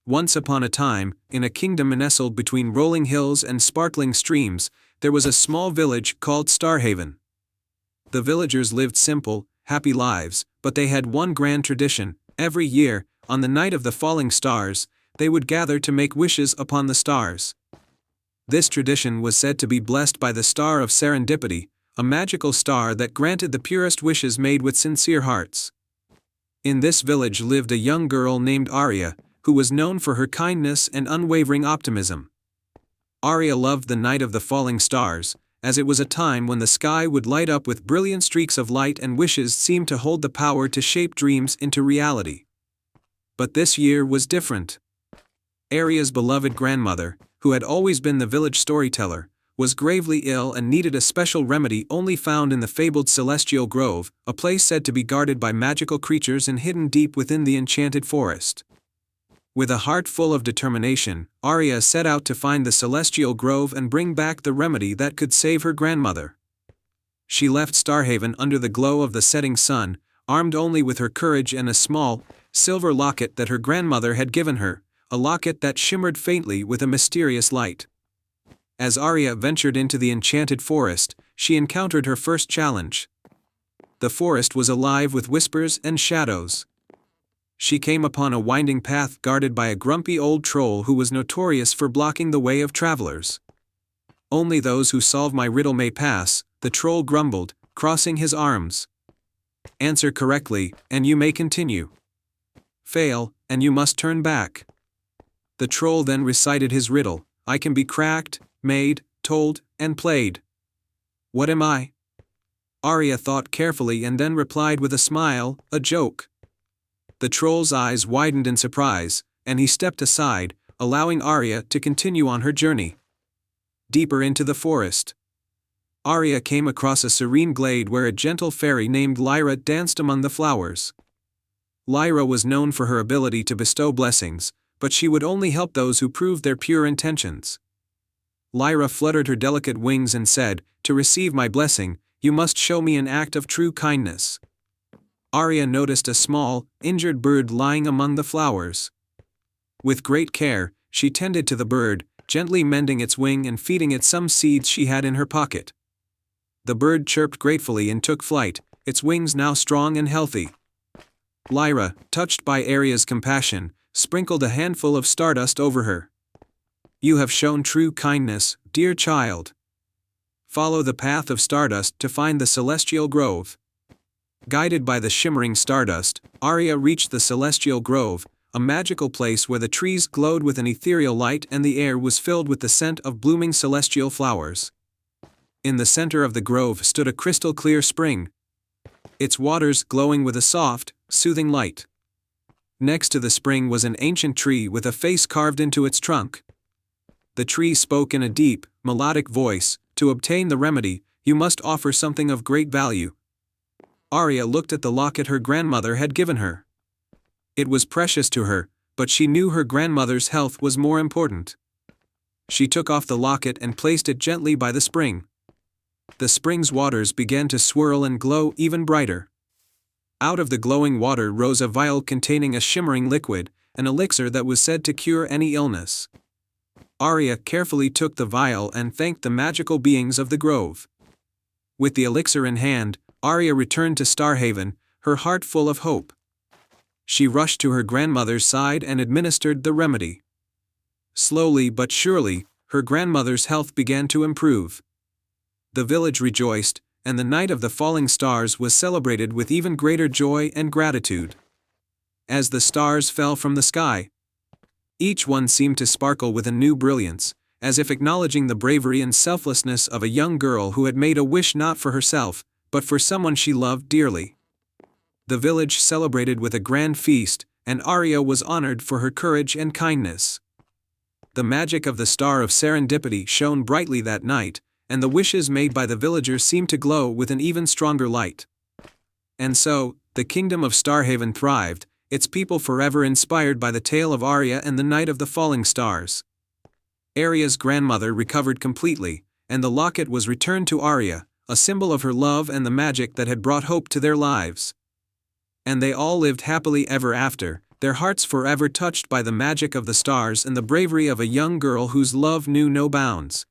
Once upon a time, in a kingdom nestled between rolling hills and sparkling streams, there was a small village called Starhaven. The villagers lived simple, happy lives, but they had one grand tradition. Every year, on the night of the falling stars, they would gather to make wishes upon the stars. This tradition was said to be blessed by the star of serendipity, a magical star that granted the purest wishes made with sincere hearts. In this village lived a young girl named Arya, who was known for her kindness and unwavering optimism. Arya loved the night of the falling stars, as it was a time when the sky would light up with brilliant streaks of light and wishes seemed to hold the power to shape dreams into reality. But this year was different. Arya's beloved grandmother, who had always been the village storyteller, was gravely ill and needed a special remedy only found in the fabled Celestial Grove, a place said to be guarded by magical creatures and hidden deep within the enchanted forest. With a heart full of determination, Arya set out to find the Celestial Grove and bring back the remedy that could save her grandmother. She left Starhaven under the glow of the setting sun, armed only with her courage and a small, silver locket that her grandmother had given her, a locket that shimmered faintly with a mysterious light. As Arya ventured into the enchanted forest, she encountered her first challenge. The forest was alive with whispers and shadows. She came upon a winding path guarded by a grumpy old troll who was notorious for blocking the way of travelers. "Only those who solve my riddle may pass," the troll grumbled, crossing his arms. "Answer correctly, and you may continue. Fail, and you must turn back." The troll then recited his riddle: "I can be cracked, made, told, and played. What am I?" Arya thought carefully and then replied with a smile, "A joke." The troll's eyes widened in surprise, and he stepped aside, allowing Arya to continue on her journey. Deeper into the forest, Arya came across a serene glade where a gentle fairy named Lyra danced among the flowers. Lyra was known for her ability to bestow blessings, but she would only help those who proved their pure intentions. Lyra fluttered her delicate wings and said, "To receive my blessing, you must show me an act of true kindness." Arya noticed a small, injured bird lying among the flowers. With great care, she tended to the bird, gently mending its wing and feeding it some seeds she had in her pocket. The bird chirped gratefully and took flight, its wings now strong and healthy. Lyra, touched by Arya's compassion, sprinkled a handful of stardust over her. "You have shown true kindness, dear child. Follow the path of stardust to find the Celestial Grove." Guided by the shimmering stardust, Arya reached the Celestial Grove, a magical place where the trees glowed with an ethereal light and the air was filled with the scent of blooming celestial flowers. In the center of the grove stood a crystal-clear spring, its waters glowing with a soft, soothing light. Next to the spring was an ancient tree with a face carved into its trunk. The tree spoke in a deep, melodic voice, "To obtain the remedy, you must offer something of great value." Arya looked at the locket her grandmother had given her. It was precious to her, but she knew her grandmother's health was more important. She took off the locket and placed it gently by the spring. The spring's waters began to swirl and glow even brighter. Out of the glowing water rose a vial containing a shimmering liquid, an elixir that was said to cure any illness. Arya carefully took the vial and thanked the magical beings of the grove. With the elixir in hand, Arya returned to Starhaven, her heart full of hope. She rushed to her grandmother's side and administered the remedy. Slowly but surely, her grandmother's health began to improve. The village rejoiced, and the night of the falling stars was celebrated with even greater joy and gratitude. As the stars fell from the sky, each one seemed to sparkle with a new brilliance, as if acknowledging the bravery and selflessness of a young girl who had made a wish not for herself, but for someone she loved dearly. The village celebrated with a grand feast, and Arya was honored for her courage and kindness. The magic of the Star of Serendipity shone brightly that night, and the wishes made by the villagers seemed to glow with an even stronger light. And so, the kingdom of Starhaven thrived, its people forever inspired by the tale of Arya and the Night of the Falling Stars. Arya's grandmother recovered completely, and the locket was returned to Arya, a symbol of her love and the magic that had brought hope to their lives. And they all lived happily ever after, their hearts forever touched by the magic of the stars and the bravery of a young girl whose love knew no bounds.